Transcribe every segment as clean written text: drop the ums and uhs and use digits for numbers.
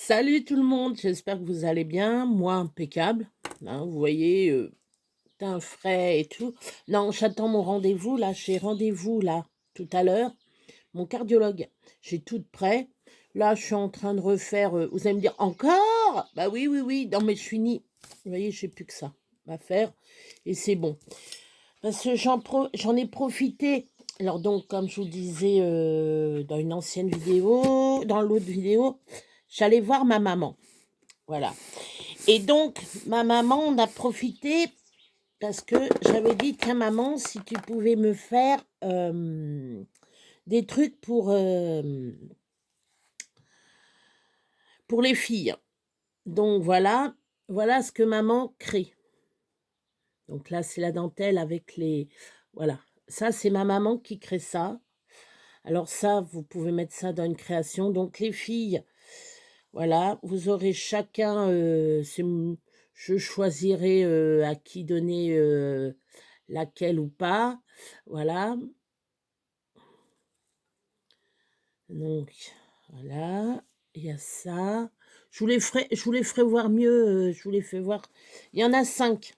Salut tout le monde, j'espère que vous allez bien. Moi, impeccable. Hein, vous voyez, teint frais et tout. Non, j'attends mon rendez-vous là. J'ai rendez-vous là tout à l'heure. Mon cardiologue. J'ai tout de prêt. Là, je suis en train de refaire. Vous allez me dire encore? Bah oui, oui, oui. Non, mais je finis. Vous voyez, j'ai plus que ça à faire et c'est bon. Parce que j'en ai profité. Alors donc, comme je vous disais dans une ancienne vidéo, dans l'autre vidéo, j'allais voir ma maman. Voilà. Et donc, ma maman, on a profité parce que j'avais dit, tiens maman, si tu pouvais me faire des trucs pour les filles. Donc voilà, voilà ce que maman crée. Donc là, c'est la dentelle avec les... Voilà, ça c'est ma maman qui crée ça. Alors ça, vous pouvez mettre ça dans une création. Donc les filles, voilà, vous aurez chacun, je choisirai à qui donner laquelle ou pas. Voilà. Donc, voilà, il y a ça. Je vous les ferai voir mieux, je vous les fais voir. Il y en a 5.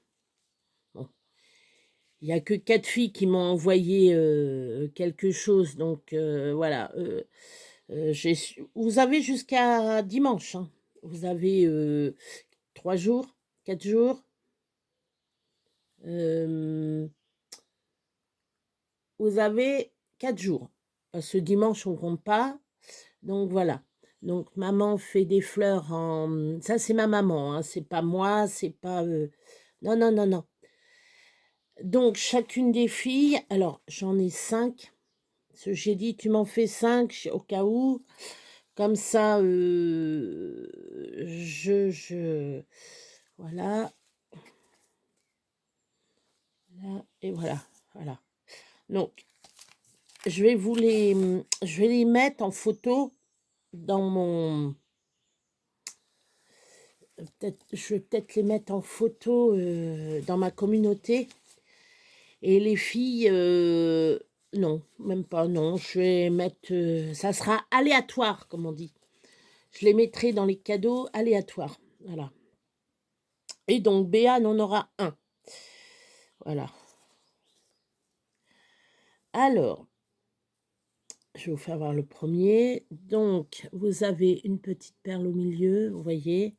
Bon. Il n'y a que 4 filles qui m'ont envoyé quelque chose. Donc, voilà. Vous avez jusqu'à dimanche. Hein. Vous avez 3 jours, 4 jours. Vous avez 4 jours. Ce dimanche, on ne compte pas. Donc, voilà. Donc, maman fait des fleurs en... Ça, c'est ma maman. Hein. C'est pas moi, c'est pas... Non, non, non, non. Donc, chacune des filles... Alors, j'en ai 5. J'ai dit, tu m'en fais 5 au cas où. Comme ça, voilà. Là, et voilà. Voilà. Donc, je vais les mettre en photo dans mon... je vais peut-être les mettre en photo dans ma communauté. Et les filles, non, même pas, non. Je vais mettre... ça sera aléatoire, comme on dit. Je les mettrai dans les cadeaux aléatoires. Voilà. Et donc, Béa en aura un. Voilà. Alors, je vais vous faire voir le premier. Donc, vous avez une petite perle au milieu, vous voyez.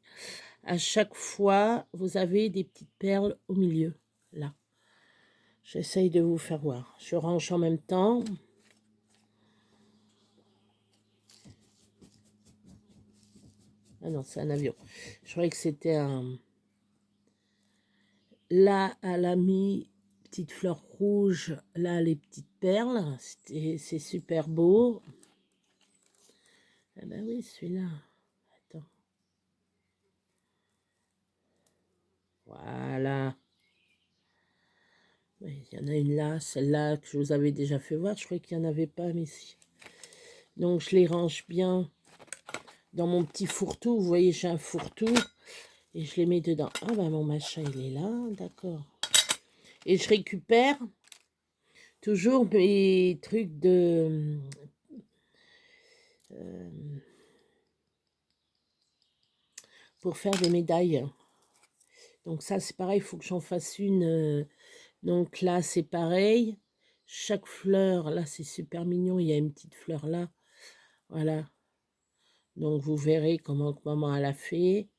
À chaque fois, vous avez des petites perles au milieu, là. J'essaye de vous faire voir. Je range en même temps. Ah non, c'est un avion. Je croyais que c'était un... Là, elle a mis petite fleur rouge. Là, les petites perles. C'est super beau. Ah ben oui, celui-là. Attends. Voilà. Il y en a une là, celle-là que je vous avais déjà fait voir. Je croyais qu'il n'y en avait pas, mais si. Donc, je les range bien dans mon petit fourre-tout. Vous voyez, j'ai un fourre-tout. Et je les mets dedans. Ah ben, mon machin, il est là. D'accord. Et je récupère toujours mes trucs de... pour faire des médailles. Donc ça, c'est pareil, il faut que j'en fasse une. Donc là, c'est pareil. Chaque fleur, là, c'est super mignon. Il y a une petite fleur là. Voilà. Donc, vous verrez comment maman elle a fait.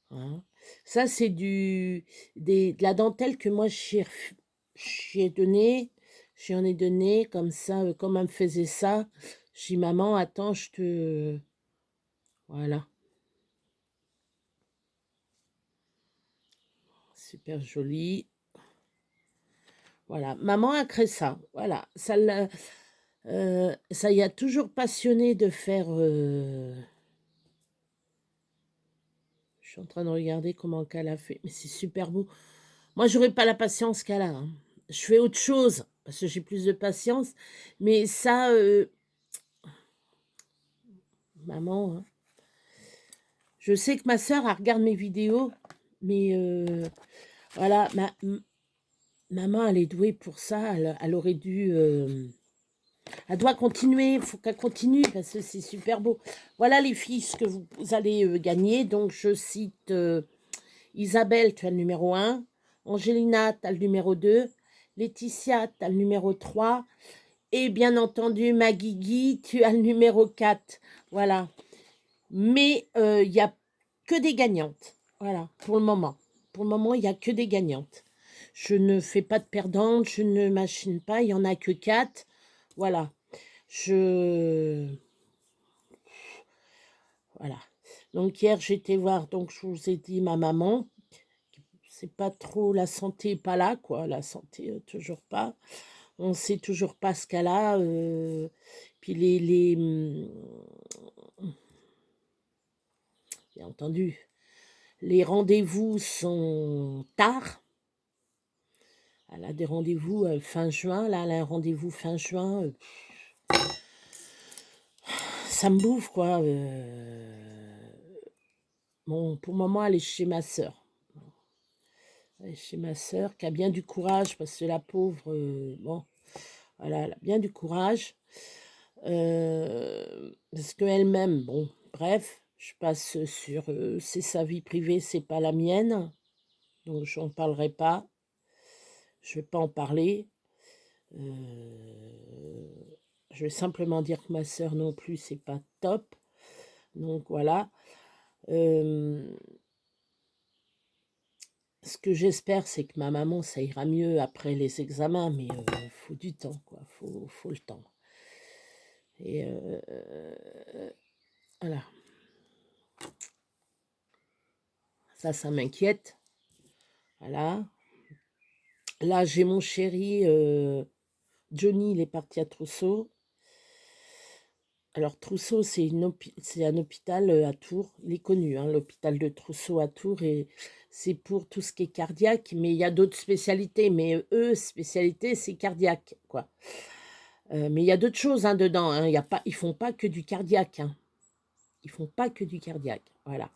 Voilà. Ça, c'est de la dentelle que moi, j'ai donné. J'en ai donné comme ça, comme elle me faisait ça. J'ai dit, maman, attends, je te... Voilà. Super joli. Voilà. Maman a créé ça. Voilà. Ça y a toujours passionné de faire... Je suis en train de regarder comment qu'elle a fait. Mais c'est super beau. Moi, j'aurais pas la patience qu'elle a. Hein. Je fais autre chose parce que j'ai plus de patience. Mais ça, maman, hein. Je sais que ma soeur, elle regarde mes vidéos. Mais voilà, maman, elle est douée pour ça. Elle aurait dû... Elle doit continuer, il faut qu'elle continue parce que c'est super beau. Voilà les filles, ce que vous allez gagner. Donc, je cite Isabelle, tu as le numéro 1. Angelina, tu as le numéro 2. Laetitia, tu as le numéro 3. Et bien entendu, ma Guigui, tu as le numéro 4. Voilà. Mais il n'y a que des gagnantes. Voilà, pour le moment. Pour le moment, il n'y a que des gagnantes. Je ne fais pas de perdantes, je ne machine pas, il n'y en a que 4. Voilà. Voilà. Donc hier, j'étais voir, donc je vous ai dit, ma maman. C'est pas trop, la santé est pas là, quoi. La santé, toujours pas. On sait toujours pas ce qu'elle a. Puis bien entendu, les rendez-vous sont tard. Elle a des rendez-vous fin juin. Là, elle a un rendez-vous fin juin. Ça me bouffe, quoi. Bon, pour le moment, elle est chez ma sœur. Elle est chez ma sœur, qui a bien du courage, parce que la pauvre, bon, voilà, elle a bien du courage. Parce qu'elle-même, bon, bref, je passe sur, c'est sa vie privée, c'est pas la mienne. Donc, je n'en parlerai pas. Je vais pas en parler. Je vais simplement dire que ma sœur non plus, c'est pas top. Donc voilà. Ce que j'espère, c'est que ma maman, ça ira mieux après les examens, mais il faut du temps, quoi. Faut le temps. Et voilà. Ça m'inquiète. Voilà. Là, j'ai mon chéri, Johnny, il est parti à Trousseau. Alors, Trousseau, c'est un hôpital à Tours. Il est connu, hein, l'hôpital de Trousseau à Tours. Et c'est pour tout ce qui est cardiaque. Mais il y a d'autres spécialités. Mais eux, spécialité, c'est cardiaque, quoi. Mais il y a d'autres choses hein, dedans. Hein. Ils font pas que du cardiaque. Hein. Ils font pas que du cardiaque. Voilà.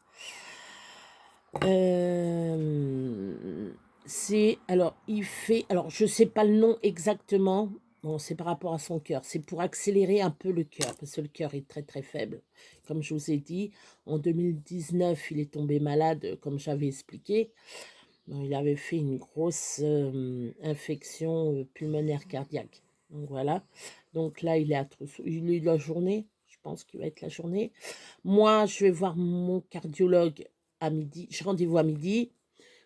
Alors, je sais pas le nom exactement. Bon, c'est par rapport à son cœur. C'est pour accélérer un peu le cœur, parce que le cœur est très très faible. Comme je vous ai dit, en 2019, il est tombé malade, comme j'avais expliqué. Donc, il avait fait une grosse infection pulmonaire cardiaque. Donc voilà. Donc là, il est à Trousseau. Il est la journée. Je pense qu'il va être la journée. Moi, je vais voir mon cardiologue à midi. J'ai rendez-vous à midi.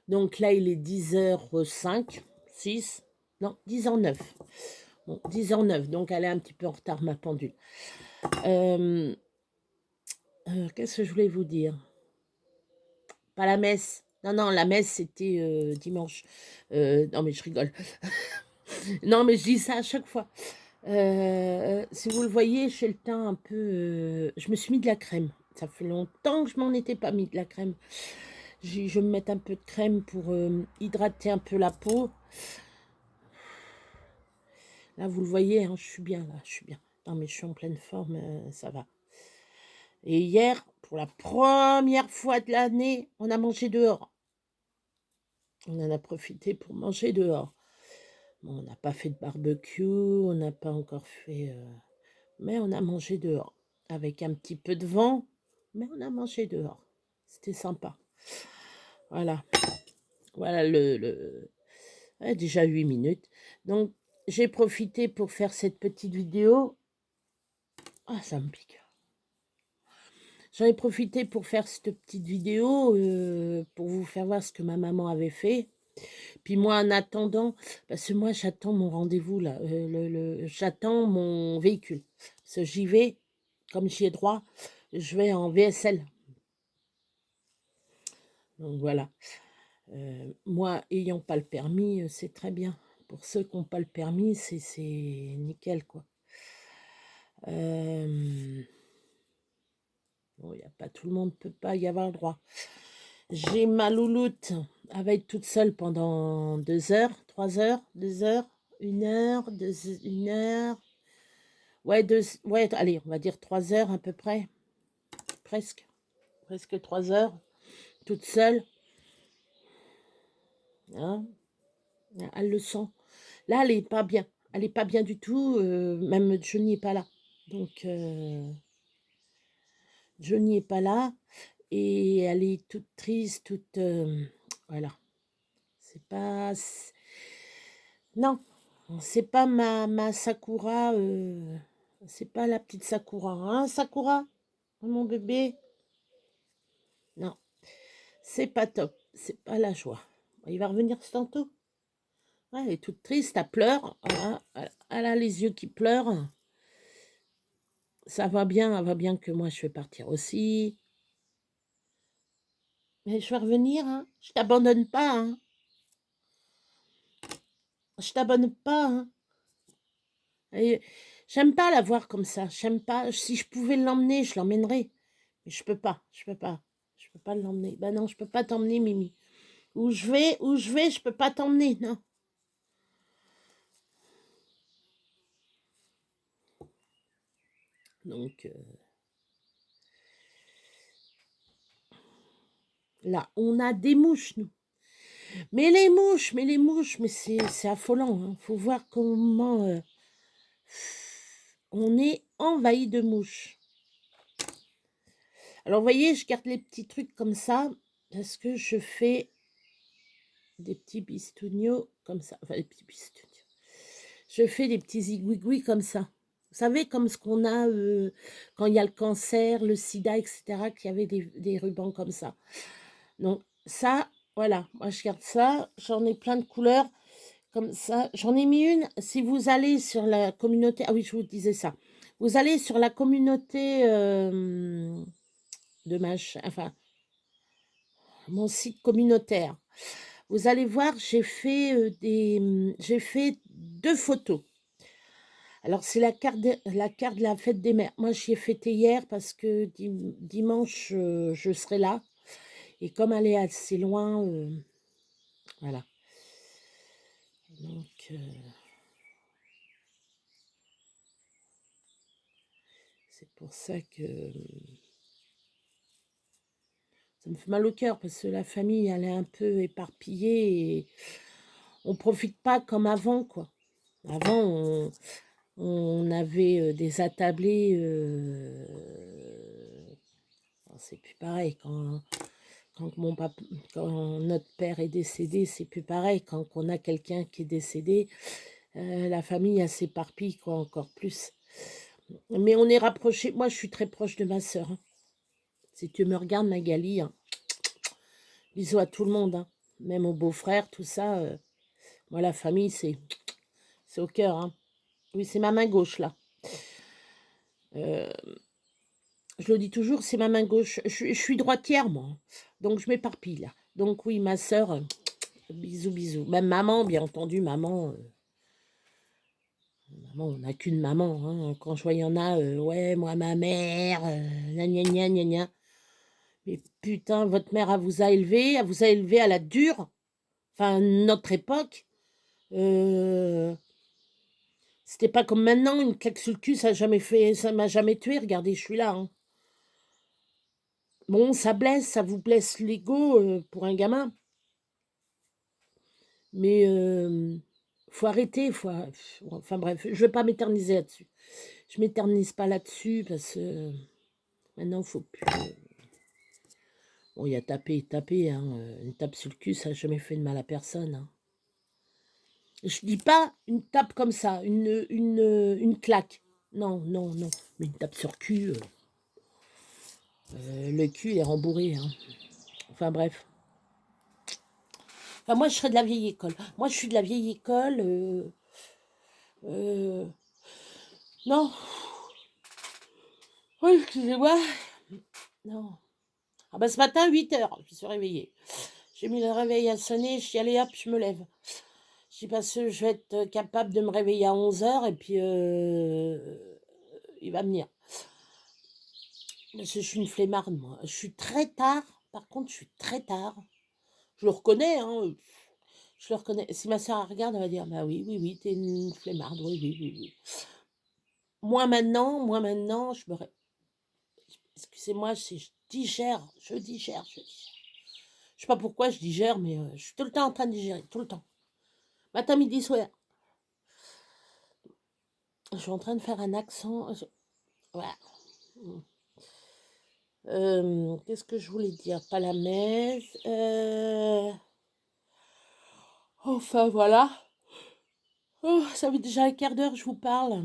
Donc là, il est 10h05, 6, non, 10h09. Bon, 10h09, donc elle est un petit peu en retard, ma pendule. Qu'est-ce que je voulais vous dire? Pas la messe. Non, la messe, c'était dimanche. Non, mais je rigole. Non, mais je dis ça à chaque fois. Si vous le voyez, j'ai le teint un peu... je me suis mis de la crème. Ça fait longtemps que je m'en étais pas mis de la crème. Je vais me mettre un peu de crème pour hydrater un peu la peau. Là, vous le voyez, hein, je suis bien, là, je suis bien. Non, mais je suis en pleine forme, ça va. Et hier, pour la première fois de l'année, on a mangé dehors. On en a profité pour manger dehors. Bon, on n'a pas fait de barbecue, on n'a pas encore fait... mais on a mangé dehors. Avec un petit peu de vent, mais on a mangé dehors. C'était sympa. Voilà. Voilà ouais, déjà 8 minutes. Donc, j'ai profité pour faire cette petite vidéo. Ah, ça me pique. J'en ai profité pour faire cette petite vidéo, pour vous faire voir ce que ma maman avait fait. Puis moi, en attendant, parce que moi, j'attends mon rendez-vous, là, j'attends mon véhicule. Parce que j'y vais, comme j'y ai droit, je vais en VSL. Donc voilà. Moi, ayant pas le permis, c'est très bien. Pour ceux qui n'ont pas le permis, c'est nickel, quoi. Bon, y a pas tout le monde peut pas y avoir le droit. J'ai ma louloute. Elle va être toute seule pendant 2 heures, 3 heures, 2 heures, 1 heure, 1 heure. Ouais, ouais, allez, on va dire 3 heures à peu près. Presque. Presque 3 heures. Toute seule. Hein? Elle le sent. Là, elle est pas bien. elle est pas bien du tout, même Johnny est pas là. Donc Johnny est pas là et elle est toute triste, toute, voilà. C'est pas c non, c'est pas ma Sakura, c'est pas la petite Sakura, hein, Sakura? Mon bébé? Non, c'est pas top, c'est pas la joie. Il va revenir tantôt. Ouais, elle est toute triste, elle pleure, voilà, elle a les yeux qui pleurent. Ça va bien, elle va bien que moi je vais partir aussi. Mais je vais revenir, hein. Je t'abandonne pas, hein. Je t'abandonne pas, hein. Et j'aime pas la voir comme ça. J'aime pas. Si je pouvais l'emmener, je l'emmènerais. Mais je peux pas. Je peux pas. Je peux pas l'emmener. Ben non, je peux pas t'emmener, Mimi. Où je vais, je peux pas t'emmener, non. Donc là, on a des mouches, nous. Mais c'est affolant. Hein. Faut voir comment on est envahi de mouches. Alors, vous voyez, je garde les petits trucs comme ça parce que je fais des petits bistougnaux comme ça. Enfin, des petits bistougnaux. Je fais des petits zigouigouis comme ça. Vous savez, comme ce qu'on a quand il y a le cancer, le sida, etc., qu'il y avait des rubans comme ça. Donc, ça, voilà. Moi, je garde ça. J'en ai plein de couleurs comme ça. J'en ai mis une. Si vous allez sur la communauté... Ah oui, je vous disais ça. Vous allez sur la communauté de enfin, mon site communautaire. Vous allez voir, j'ai fait j'ai fait 2 photos. Alors c'est la carte de la fête des mères. Moi, j'y ai fêté hier parce que dimanche, je serai là. Et comme elle est assez loin, voilà. Donc, c'est pour ça que ça me fait mal au cœur parce que la famille, elle est un peu éparpillée et on profite pas comme avant, quoi. Avant, on avait des attablés. C'est plus pareil quand notre père est décédé, c'est plus pareil. Quand on a quelqu'un qui est décédé, la famille elle s'éparpille quoi, encore plus. Mais on est rapprochés. Moi, je suis très proche de ma sœur. Hein. Si tu me regardes, Magali, hein, bisous à tout le monde, hein, même aux beaux-frères, tout ça. Moi, la famille, c'est au cœur. Hein. Oui, c'est ma main gauche là. Euh, je le dis toujours, c'est ma main gauche. Je suis droitière, moi. Hein. Donc, je m'éparpille là. Donc, oui, ma sœur, bisous, bisous. Même maman, bien entendu, maman. Maman, on n'a qu'une maman. Hein. Quand je vois, il y en a, ouais, moi, ma mère, gna gna gna gna gna. Mais putain, votre mère, elle vous a élevé à la dure. Enfin, notre époque. C'était pas comme maintenant, une claque sur le cul, ça m'a jamais tué. Regardez, je suis là. Hein. Bon, ça blesse, ça vous blesse l'ego pour un gamin. Mais faut arrêter, enfin bref, je vais pas m'éterniser là-dessus. Je m'éternise pas là-dessus parce que maintenant, faut plus. Bon, il y a taper, hein. Une tape sur le cul, ça n'a jamais fait de mal à personne. Hein. Je dis pas une tape comme ça, une claque. Non, non, non. Mais une tape sur le cul, le cul est rembourré. Hein. Enfin bref. Enfin, moi, je serais de la vieille école. Moi, je suis de la vieille école. Euh, non. Oui, excusez-moi. Non. Ah bah ce matin, 8 heures, je me suis réveillée. J'ai mis le réveil à sonner, je suis allée, hop, je me lève. Je dis parce que je vais être capable de me réveiller à 11 heures et puis il va venir. Parce que je suis une flemmarde, moi. Je suis très tard. Par contre, je suis très tard. Je le reconnais, hein. Je le reconnais. Si ma soeur regarde, elle va dire, bah oui, oui, oui, t'es une flemmarde, oui, oui, oui, oui. Moi maintenant, excusez-moi, je digère, je digère. Je sais pas pourquoi je digère, mais je suis tout le temps en train de digérer, tout le temps. Matin, midi, soir. Je suis en train de faire un accent. Voilà. Qu'est-ce que je voulais dire? Pas la messe. Enfin, voilà. Oh, ça fait déjà un quart d'heure que je vous parle.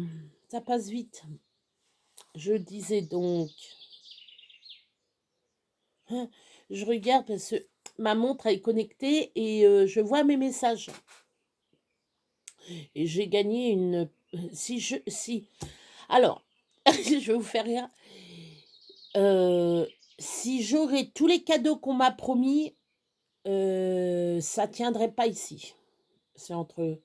Ça passe vite. Je disais donc... hein, je regarde parce que ma montre est connectée et je vois mes messages. Et j'ai gagné une... Si... Alors, je vais vous faire rire. Si j'aurais tous les cadeaux qu'on m'a promis, ça tiendrait pas ici. C'est entre...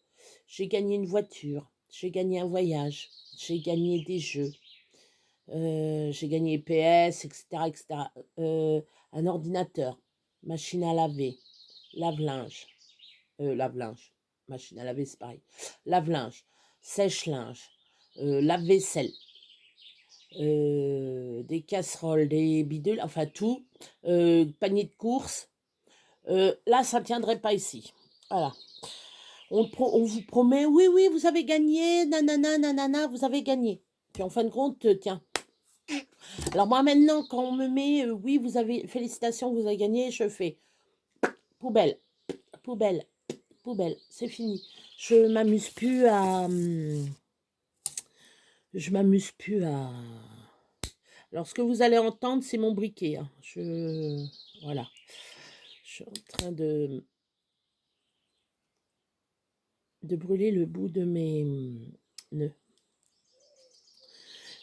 J'ai gagné une voiture, j'ai gagné un voyage, j'ai gagné des jeux, j'ai gagné PS, etc., etc. Un ordinateur, machine à laver, lave-linge, lave-linge, machine à laver, c'est pareil. Lave-linge, sèche-linge, lave-vaisselle, des casseroles, des bidules, enfin tout, panier de courses. Là, ça ne tiendrait pas ici. Voilà. On vous promet, oui, oui, vous avez gagné, nanana, nanana, vous avez gagné. Puis en fin de compte, tiens. Alors moi maintenant, quand on me met, oui, vous avez, félicitations, vous avez gagné, je fais poubelle, poubelle, poubelle, c'est fini. Je m'amuse plus à... je m'amuse plus à... Alors ce que vous allez entendre, c'est mon briquet. Hein. Voilà. Je suis en train de brûler le bout de mes nœuds.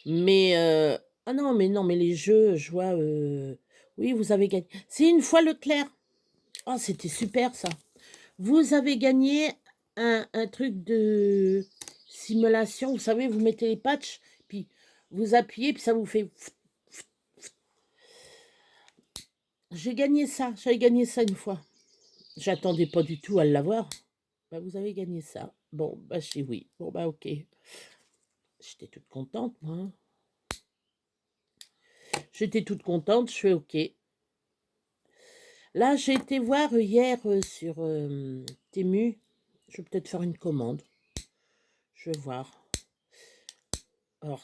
Mais ah non, mais les jeux, je vois. Oui, vous avez gagné. C'est une fois Leclerc. Oh, c'était super ça. Vous avez gagné un truc de simulation. Vous savez, vous mettez les patchs, puis vous appuyez, puis ça vous fait. J'ai gagné ça. J'avais gagné ça une fois. J'attendais pas du tout à l'avoir. Bah, vous avez gagné ça. Bon, bah, je dis oui. Bon, bah, ok. J'étais toute contente, moi. Hein. J'étais toute contente. Je fais ok. Là, j'ai été voir hier sur Temu. Je vais peut-être faire une commande. Je vais voir. Alors,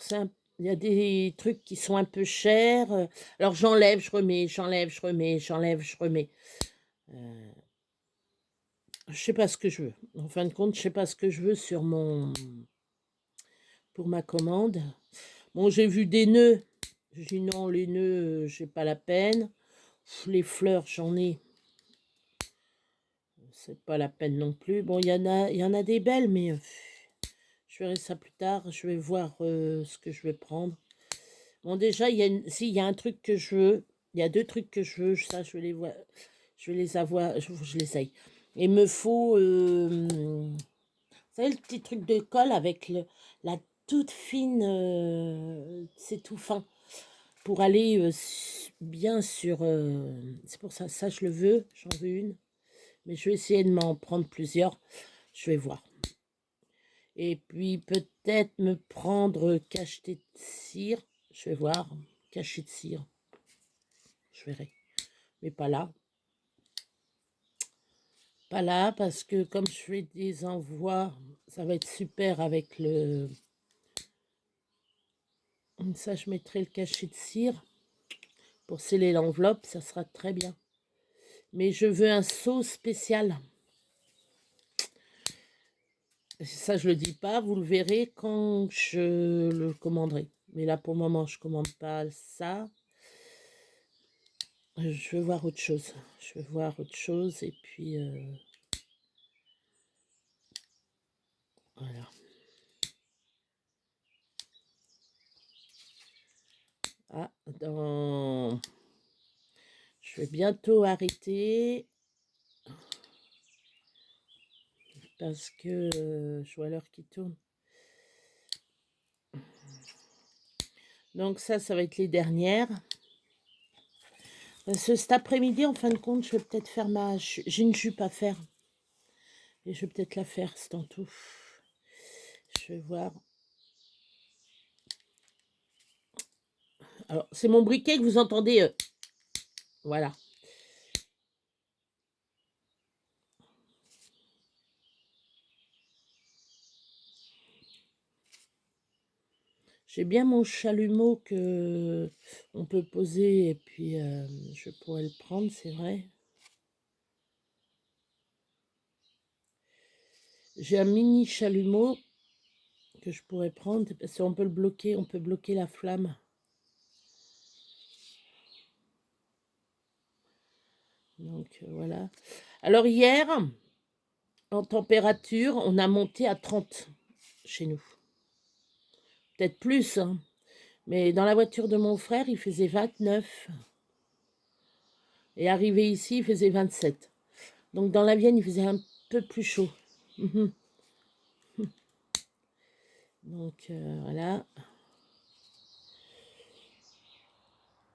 il y a des trucs qui sont un peu chers. Alors, j'enlève, je remets, j'enlève, je remets, j'enlève, je remets. Je sais pas ce que je veux. En fin de compte, je sais pas ce que je veux pour ma commande. Bon, j'ai vu des nœuds. J'ai dit non, les nœuds, j'ai pas la peine. Les fleurs, j'en ai. C'est pas la peine non plus. Bon, il y en a des belles, mais je verrai ça plus tard. Je vais voir ce que je vais prendre. Bon, déjà, il y a un truc que je veux. Il y a deux trucs que je veux. Ça, je vais les voir. Je vais les avoir. Je les aille. Il me faut... vous savez, le petit truc de colle avec la toute fine... c'est tout fin. Pour aller bien sur... c'est pour ça. Ça, je le veux. J'en veux une. Mais je vais essayer de m'en prendre plusieurs. Je vais voir. Et puis peut-être me prendre cacheté de cire. Je vais voir. Cachet de cire. Je verrai. Mais pas là. Pas là parce que comme je fais des envois, ça va être super avec le... Ça, je mettrai le cachet de cire. Pour sceller l'enveloppe, ça sera très bien. Mais je veux un seau spécial. Ça, je le dis pas. Vous le verrez quand je le commanderai. Mais là, pour le moment, je commande pas ça. Je veux voir autre chose. Je veux voir autre chose et puis voilà. Ah, je vais bientôt arrêter parce que je vois l'heure qui tourne. Donc ça va être les dernières. Cet après-midi, en fin de compte, je vais peut-être faire j'ai une jupe à faire. Et je vais peut-être la faire, c'est en tout. Je vais voir. Alors, c'est mon briquet que vous entendez. Voilà. J'ai bien mon chalumeau que on peut poser et puis je pourrais le prendre, c'est vrai. J'ai un mini chalumeau que je pourrais prendre parce qu'on peut le bloquer, on peut bloquer la flamme. Donc voilà. Alors hier, en température, on a monté à 30 chez nous. Peut-être plus, hein. Mais dans la voiture de mon frère, il faisait 29. Et arrivé ici, il faisait 27. Donc dans la Vienne, il faisait un peu plus chaud. Mhm. Donc voilà.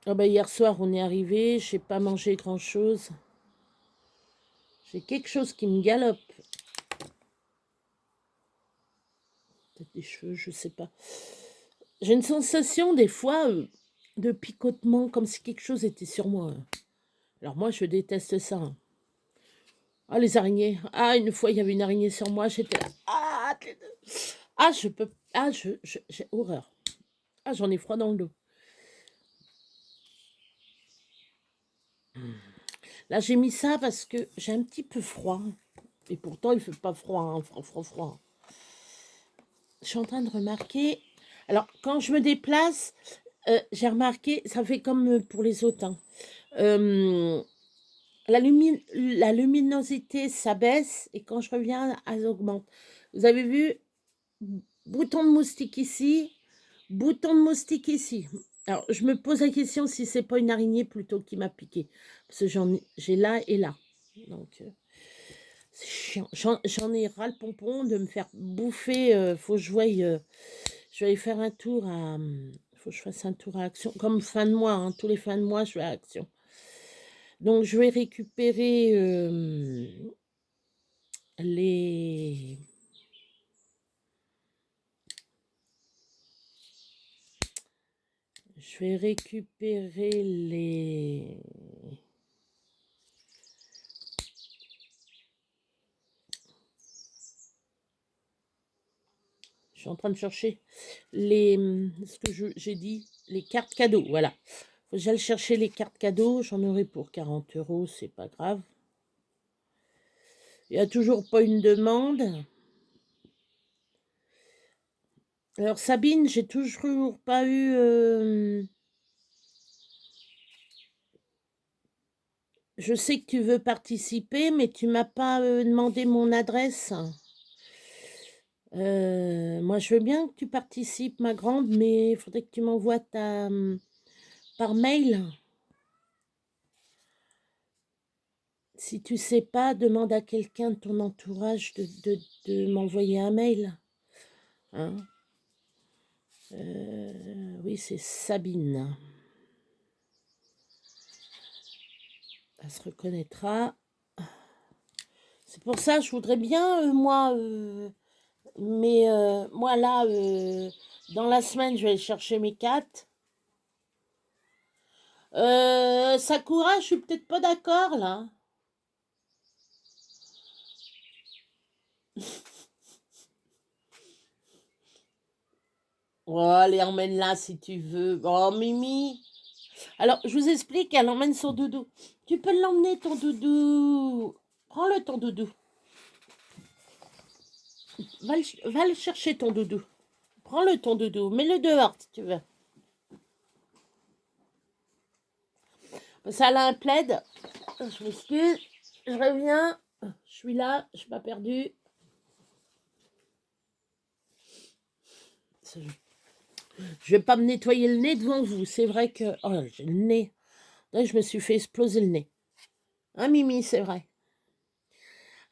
Ah bah, hier soir, on est arrivé, je n'ai pas mangé grand-chose. J'ai quelque chose qui me galope. Peut-être des cheveux, je sais pas. J'ai une sensation des fois de picotement, comme si quelque chose était sur moi. Alors moi, je déteste ça, hein. Ah, les araignées. Ah, une fois, il y avait une araignée sur moi, j'étais là. Ah, je peux... Ah, j'ai horreur. Ah, j'en ai froid dans le dos. Là, j'ai mis ça parce que j'ai un petit peu froid. Et pourtant, il fait pas froid, hein, froid. Je suis en train de remarquer... Alors, quand je me déplace, j'ai remarqué, ça fait comme pour les autres, hein. La luminosité s'abaisse et quand je reviens, elle augmente. Vous avez vu, bouton de moustique ici, bouton de moustique ici. Alors, je me pose la question si c'est pas une araignée plutôt qui m'a piqué. Parce que j'ai là et là. Donc, c'est chiant. J'en ai ras le pompon de me faire bouffer. Faut que je voie. Je vais aller faire un tour à. Faut que je fasse un tour à Action. Comme fin de mois, hein, tous les fins de mois, je vais à Action. Donc, je vais récupérer les... Je vais récupérer les... Je suis en train de chercher les... Ce que j'ai dit, les cartes cadeaux, voilà. Faut que j'aille chercher les cartes cadeaux, j'en aurai pour 40 €, c'est pas grave. Il n'y a toujours pas une demande. Alors Sabine, j'ai toujours pas eu... Je sais que tu veux participer, mais tu m'as pas demandé mon adresse. Moi, je veux bien que tu participes, ma grande, mais il faudrait que tu m'envoies par mail. Si tu sais pas, demande à quelqu'un de ton entourage de m'envoyer un mail. Hein. Oui, c'est Sabine. Elle se reconnaîtra. C'est pour ça, je voudrais bien, moi, mais moi là, dans la semaine, je vais aller chercher mes 4. Sakura, je suis peut-être pas d'accord là. Oh, allez, emmène-la si tu veux. Oh, Mimi. Alors, je vous explique, elle emmène son doudou. Tu peux l'emmener, ton doudou. Prends-le, ton doudou. Va le chercher, ton doudou. Prends-le, ton doudou. Mets-le dehors, si tu veux. Ça, elle a un plaid. Je m'excuse. Je reviens. Je suis là. Je suis pas perdue. Je vais pas me nettoyer le nez devant vous. C'est vrai que... Oh, j'ai le nez. Là, je me suis fait exploser le nez. Hein, Mimi, c'est vrai.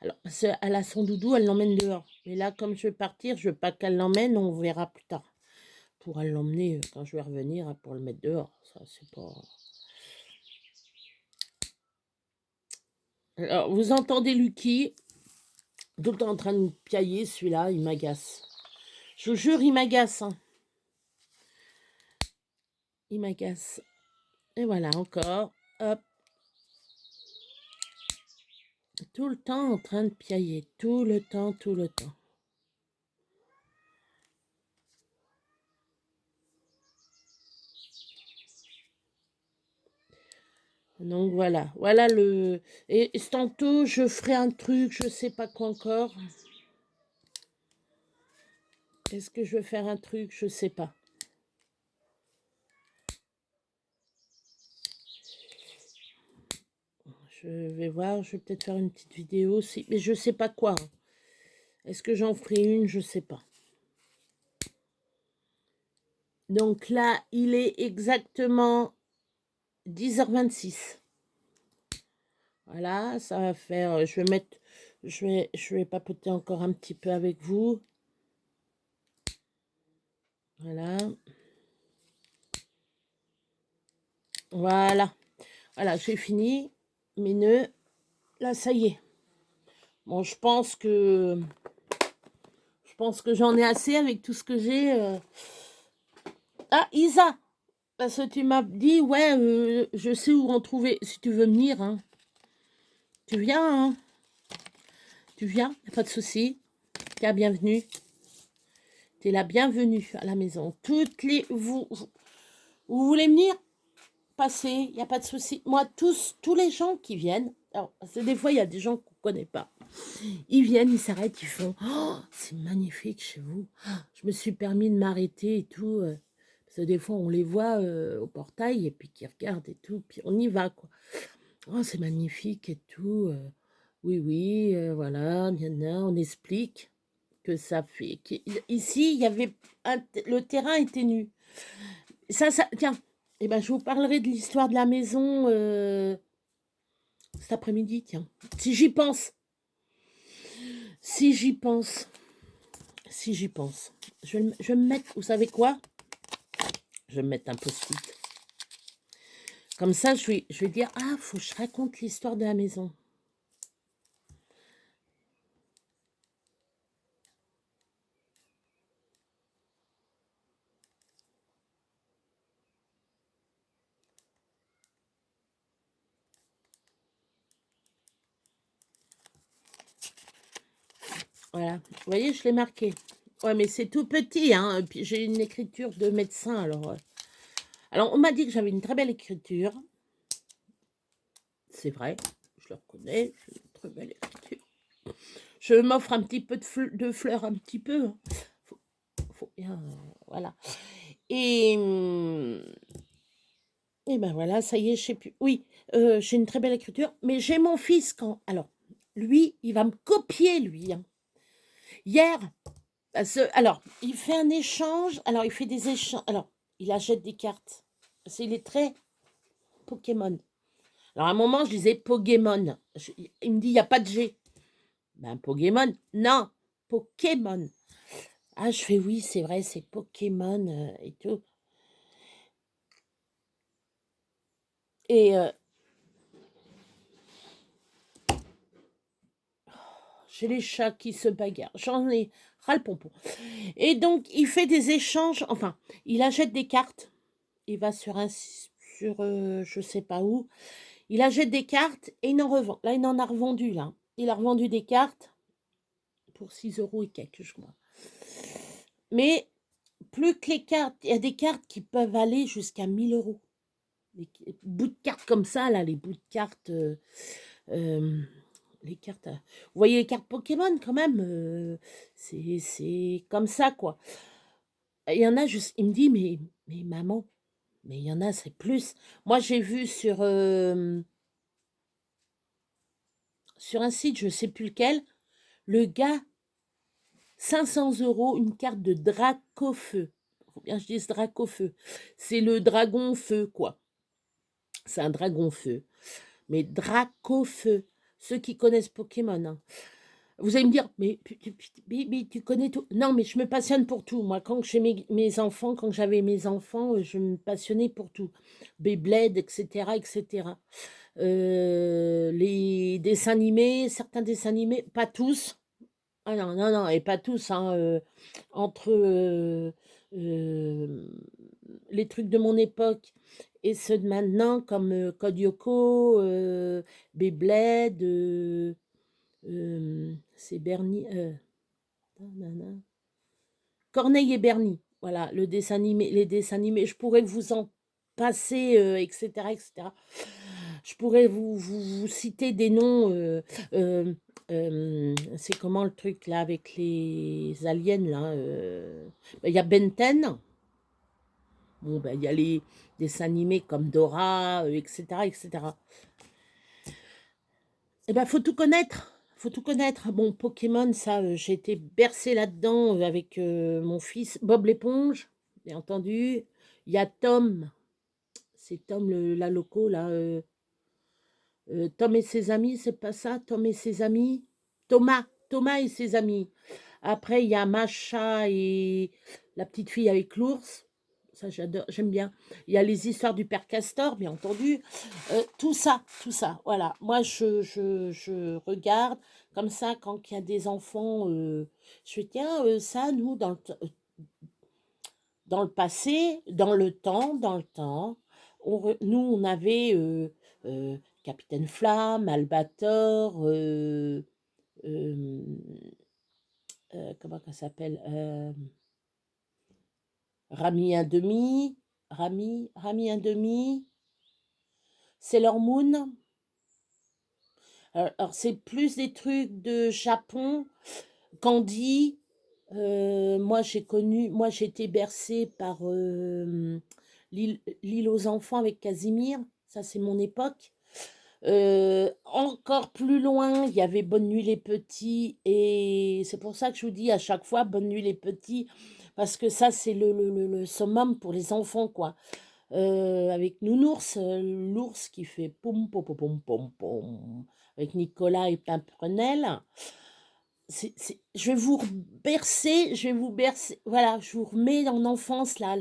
Alors, elle a son doudou, elle l'emmène dehors. Mais là, comme je vais partir, je veux pas qu'elle l'emmène, on verra plus tard. Pour l'emmener quand je vais revenir hein, pour le mettre dehors. Ça, c'est pas... Alors, vous entendez Lucky, tout le temps en train de me piailler, celui-là, il m'agace. Je vous jure, il m'agace. Hein. Il m'agace. Et voilà, encore. Hop. Tout le temps en train de piailler. Tout le temps. Donc voilà, voilà le... Et tantôt, je ferai un truc, je sais pas quoi encore. Est-ce que je vais faire un truc? Je sais pas. Je vais voir, je vais peut-être faire une petite vidéo aussi, mais je sais pas quoi. Hein. Est-ce que j'en ferai une? Je sais pas. Donc là, il est exactement 10h26. Voilà, ça va faire... Je vais mettre... Je vais papoter encore un petit peu avec vous. Voilà. Voilà. Voilà, j'ai fini mes nœuds. Là, ça y est. Bon, je pense que j'en ai assez avec tout ce que j'ai. Ah, Isa, parce que tu m'as dit, ouais, je sais où en trouver. Si tu veux venir, hein. Tu viens, hein. Tu viens, y a pas de souci. T'es la bienvenue. T'es la bienvenue à la maison. Toutes les... Vous voulez venir? Passer, y a pas de souci. Moi, tous les gens qui viennent, alors, parce que des fois, il y a des gens qu'on connaît pas. Ils viennent, ils s'arrêtent, ils font oh, c'est magnifique chez vous. Oh, je me suis permis de m'arrêter et tout. Parce que des fois, on les voit au portail et puis qui regardent et tout. Puis on y va, quoi. Oh, c'est magnifique et tout. Oui, oui, voilà, on explique que ça fait. Ici, il y avait le terrain était nu. Ça, tiens, eh ben, je vous parlerai de l'histoire de la maison cet après-midi, tiens. Si j'y pense. Si j'y pense. Si j'y pense. Je vais me mettre, vous savez quoi? Je vais me mettre un post-it. Comme ça, je vais dire, ah, faut que je raconte l'histoire de la maison. Voilà. Vous voyez, je l'ai marqué. Ouais, mais c'est tout petit, hein. Puis j'ai une écriture de médecin, alors. Alors, on m'a dit que j'avais une très belle écriture. C'est vrai, je le reconnais, j'ai une très belle écriture. Je m'offre un petit peu de fleurs, un petit peu. Hein. Faut bien, voilà. Et ben voilà, ça y est, je sais plus. Oui, j'ai une très belle écriture, mais j'ai mon fils quand... Alors, lui, il va me copier, lui. Hein. Hier, alors, il fait un échange. Alors, il fait des échanges. Alors, il achète des cartes. Il est très Pokémon. Alors, à un moment, je disais Pokémon. Il me dit, il n'y a pas de G. Ben, Pokémon. Non, Pokémon. Ah, je fais oui, c'est vrai, c'est Pokémon et tout. Et j'ai les chats qui se bagarrent. J'en ai ras le pompon. Et donc, il fait des échanges. Enfin, il achète des cartes. Il va sur je sais pas où. Il achète des cartes et il en revend. Là, il en a revendu, là. Il a revendu des cartes pour 6 euros et quelques, je crois. Mais plus que les cartes, il y a des cartes qui peuvent aller jusqu'à 1000 euros. Les bouts de cartes comme ça, là, les bouts de cartes... les cartes... vous voyez les cartes Pokémon, quand même c'est comme ça, quoi. Il y en a juste... Il me dit, mais maman, mais il y en a, c'est plus. Moi, j'ai vu sur un site, je sais plus lequel, le gars, 500 euros, une carte de Dracofeu. Faut bien que je dise Dracofeu. C'est le dragon feu, quoi. C'est un dragon feu. Mais Dracofeu. Ceux qui connaissent Pokémon. Hein. Vous allez me dire, mais tu connais tout. Non, mais je me passionne pour tout. Moi, quand j'ai mes enfants, quand j'avais mes enfants, je me passionnais pour tout. Beyblade, etc., etc. Les dessins animés, certains dessins animés, pas tous. Ah non, non, non, et pas tous. Hein, entre les trucs de mon époque et ceux de maintenant, comme Code Lyoko, Beyblade, c'est Bernie. Corneille et Bernie. Voilà, le dessin animé, les dessins animés. Je pourrais vous en passer, etc., etc. Je pourrais vous citer des noms. C'est comment le truc là avec les aliens là ben, il y a Ben 10. Bon, ben, il y a les dessins animés comme Dora, etc., etc. Eh ben, faut tout connaître. Faut tout connaître. Bon, Pokémon, ça, j'ai été bercée là-dedans avec mon fils. Bob l'éponge, bien entendu. Il y a Tom. C'est Tom, la loco, là. Tom et ses amis, c'est pas ça? Tom et ses amis? Thomas. Thomas et ses amis. Après, il y a Macha et la petite fille avec l'ours. Ça, j'adore, j'aime bien. Il y a les histoires du père Castor, bien entendu. Tout ça, tout ça. Voilà. Moi, je regarde comme ça quand il y a des enfants. Je fais, tiens, ça, nous, dans le passé, dans le temps, nous, on avait Capitaine Flamme, Albator, euh, comment ça s'appelle Rami un demi, Rami un demi, Sailor Moon. Alors, c'est plus des trucs de Japon. Candy. Moi j'ai été bercée par l'île aux enfants avec Casimir. Ça, c'est mon époque. Encore plus loin, il y avait Bonne nuit les petits. Et c'est pour ça que je vous dis à chaque fois Bonne nuit les petits. Parce que ça, c'est le summum pour les enfants, quoi. Avec Nounours, l'ours qui fait poum pom pom pom pom pom avec Nicolas et Pimprenel. Je vais vous bercer, voilà, je vous remets en enfance, là,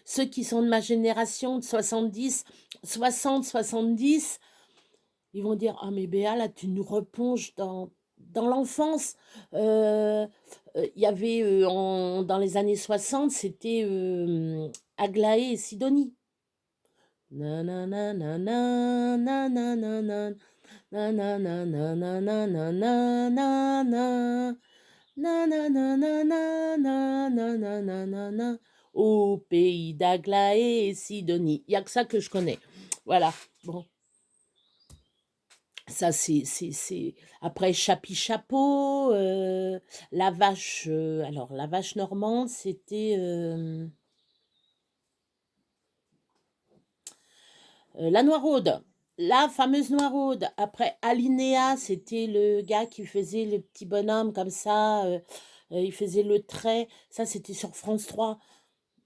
ceux qui sont de ma génération, de 70, 60, 70, ils vont dire, ah mais Béa, là, tu nous replonges dans l'enfance. Il y avait, dans les années 60, c'était Aglaé et Sidonie. Nanana, nanana, nanana, nanana, nanana, nanana, nanana, nanana, au pays d'Aglaé et Sidonie. Il n'y a que ça que je connais. Voilà. Bon, ça c'est. Après Chapi Chapeau, la vache. Alors la vache normande, c'était la Noiraude. La fameuse Noiraude. Après Alinéa, c'était le gars qui faisait le petit bonhomme comme ça. Il faisait le trait. Ça, c'était sur France 3.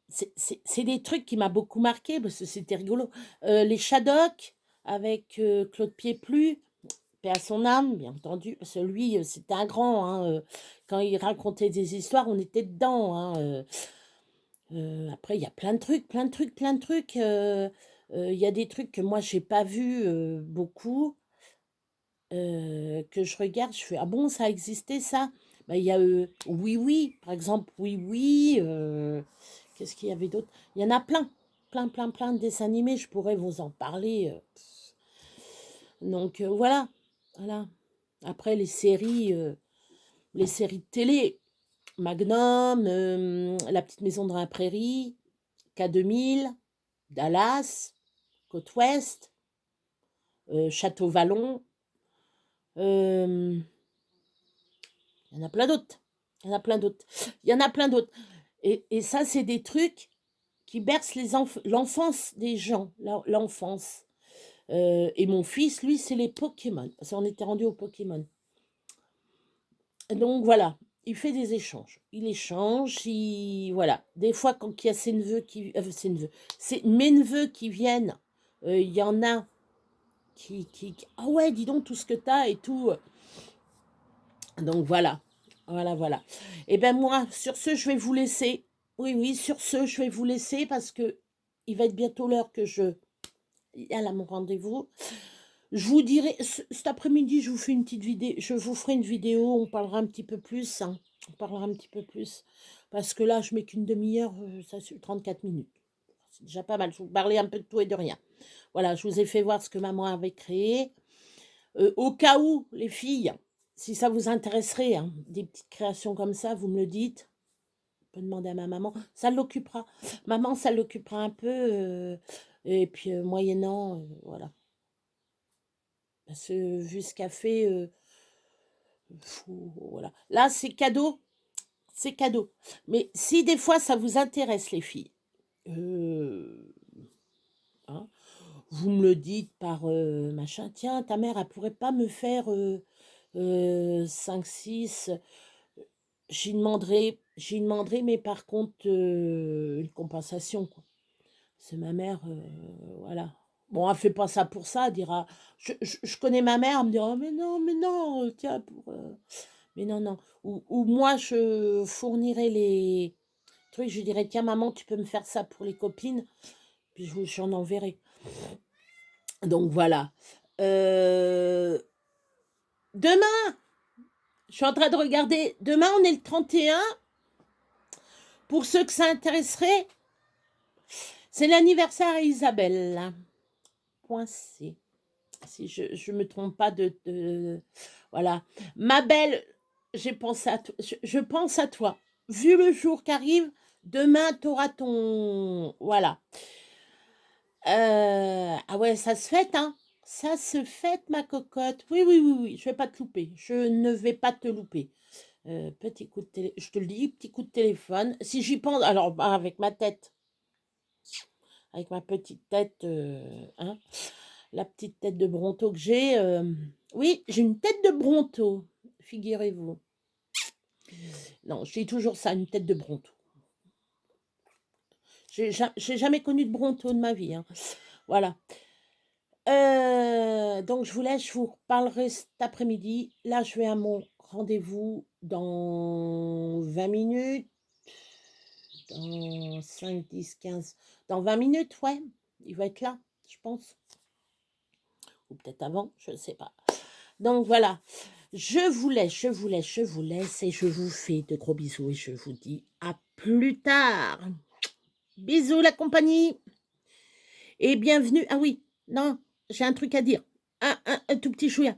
C'est des trucs qui m'a beaucoup marqué parce que c'était rigolo. Les Shadocks avec Claude Pieplu, paix à son âme, bien entendu. Parce que lui, c'était un grand. Hein, quand il racontait des histoires, on était dedans. Hein, après, il y a plein de trucs, plein de trucs, plein de trucs. Il y a des trucs que moi, j'ai pas vu beaucoup, que je regarde, je fais, ah bon, ça existait ça? Bah, il y a Oui Oui, par exemple, Oui Oui. Qu'est-ce qu'il y avait d'autre? Il y en a plein, plein, plein, plein de dessins animés, je pourrais vous en parler. Donc voilà, voilà. Après, les séries de télé, Magnum, La petite maison dans la prairie, K2000, Dallas, Côte Ouest, Château Vallon. Il y en a plein d'autres. Il y en a plein d'autres. Il y en a plein d'autres. Et ça, c'est des trucs qui bercent l'enfance des gens, l'enfance. Et mon fils, lui, c'est les Pokémon. Parce qu'on était rendu aux Pokémon. Donc voilà, il fait des échanges. Il échange, voilà. Des fois, quand il y a ses neveux c'est mes neveux qui viennent, il y en a ah ouais, dis donc tout ce que t'as et tout. Donc voilà, voilà, voilà. Et ben moi, sur ce, je vais vous laisser. Oui, oui, sur ce, je vais vous laisser parce que il va être bientôt l'heure que je y a là mon rendez-vous. Je vous dirai, cet après-midi, je vous fais une petite vidéo, je vous ferai une vidéo, on parlera un petit peu plus, hein. On parlera un petit peu plus. Parce que là, je mets qu'une demi-heure, ça suffit 34 minutes. C'est déjà pas mal, je vous parlais un peu de tout et de rien. Voilà, je vous ai fait voir ce que maman avait créé. Au cas où, les filles, si ça vous intéresserait, hein, des petites créations comme ça, vous me le dites. Je peux demander à ma maman. Ça l'occupera. Maman, ça l'occupera un peu. Et puis, moyennant, voilà. Parce que vu ce qu'a fait, voilà. Là, c'est cadeau. C'est cadeau. Mais si des fois ça vous intéresse, les filles, hein, vous me le dites par machin, tiens, ta mère, elle pourrait pas me faire 5, 6. J'y demanderai, mais par contre, une compensation, quoi. C'est ma mère, voilà. Bon, elle fait pas ça pour ça, elle dira. Je connais ma mère, elle me dira, mais non, tiens, mais non, non. Ou moi, je fournirai les trucs, je dirais, tiens, maman, tu peux me faire ça pour les copines, puis j'en enverrai. Donc voilà. Demain, je suis en train de regarder. Demain, on est le 31. Pour ceux que ça intéresserait, c'est l'anniversaire à Isabelle. Point C. Si je me trompe pas voilà. Ma belle, j'ai pensé à toi. Je pense à toi. Vu le jour qui arrive, demain, tu auras ton... Voilà. Ah ouais, ça se fête, hein. Ça se fête, ma cocotte. Oui, oui, oui, oui. Je vais pas te louper. Je ne vais pas te louper. Petit coup de télé, je te le dis, petit coup de téléphone. Si j'y pense, alors bah, avec ma tête, avec ma petite tête, hein, la petite tête de Bronto que j'ai. Oui, j'ai une tête de Bronto, figurez-vous. Non, je dis toujours ça, une tête de Bronto. J'ai jamais connu de Bronto de ma vie, hein. Voilà. Donc je vous laisse, je vous reparlerai cet après-midi. Là, je vais à mon rendez-vous dans 20 minutes. Dans 5, 10, 15. Dans 20 minutes, ouais. Il va être là, je pense. Ou peut-être avant, je ne sais pas. Donc voilà. Je vous laisse, je vous laisse, je vous laisse. Et je vous fais de gros bisous. Et je vous dis à plus tard. Bisous la compagnie. Et bienvenue. Ah oui, non, j'ai un truc à dire. Un tout petit chouïa.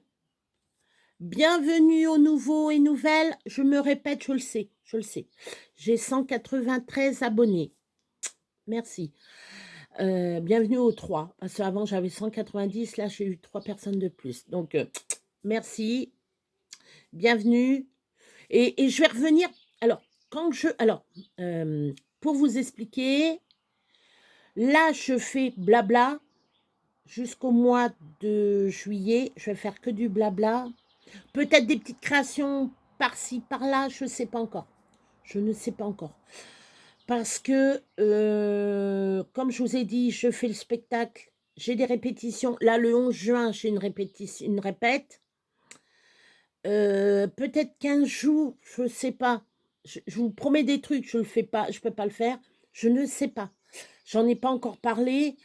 Bienvenue aux nouveaux et nouvelles. Je me répète, je le sais, je le sais. J'ai 193 abonnés. Merci. Bienvenue aux 3. Parce qu'avant, j'avais 190. Là, j'ai eu 3 personnes de plus. Donc, merci. Bienvenue. Et je vais revenir. Alors, pour vous expliquer, là, je fais blabla jusqu'au mois de juillet. Je vais faire que du blabla. Peut-être des petites créations par-ci, par-là. Je ne sais pas encore. Je ne sais pas encore. Parce que, comme je vous ai dit, je fais le spectacle. J'ai des répétitions. Là, le 11 juin, j'ai une répète. Peut-être 15 jours, je ne sais pas. Je vous promets des trucs, je ne le fais pas, je ne peux pas le faire. Je ne sais pas. J'en ai pas encore parlé.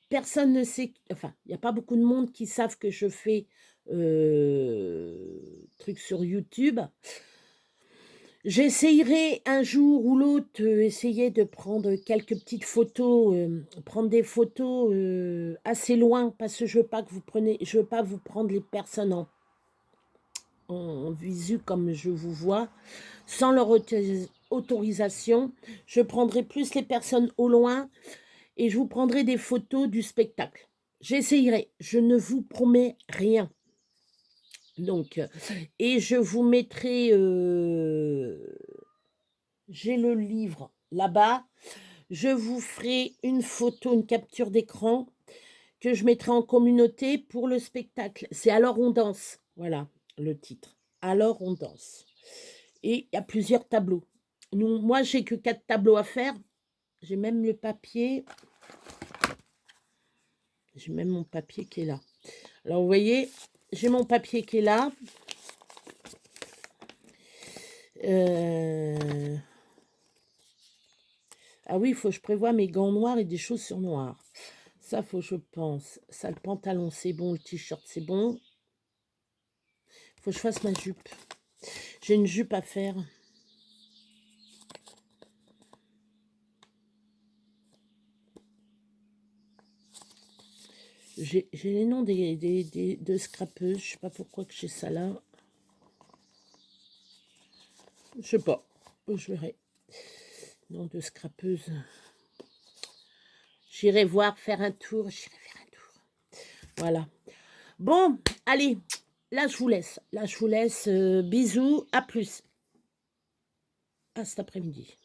Personne ne sait. Enfin, il n'y a pas beaucoup de monde qui savent que je fais trucs sur YouTube. J'essayerai un jour ou l'autre essayer de prendre quelques petites photos, prendre des photos assez loin parce que je veux pas vous prendre les personnes en visu comme je vous vois, sans leur autorisation. Je prendrai plus les personnes au loin et je vous prendrai des photos du spectacle. J'essayerai, je ne vous promets rien. Donc, et je vous mettrai, j'ai le livre là-bas, je vous ferai une photo, une capture d'écran que je mettrai en communauté pour le spectacle. C'est Alors on danse, voilà le titre. Alors on danse. Et il y a plusieurs tableaux. Moi, j'ai que 4 tableaux à faire. J'ai même le papier. J'ai même mon papier qui est là. Alors, vous voyez, j'ai mon papier qui est là. Ah oui, il faut que je prévoie mes gants noirs et des chaussures noires. Ça, faut que je pense. Ça, le pantalon, c'est bon. Le t-shirt, c'est bon. Il faut que je fasse ma jupe. J'ai une jupe à faire. J'ai les noms de scrapeuses. Je sais pas pourquoi que j'ai ça là. Je sais pas. Je verrai. Nom de scrapeuse. J'irai voir, faire un tour. J'irai faire un tour. Voilà. Bon, allez, là, je vous laisse. Là, je vous laisse. Bisous, à plus. À cet après-midi.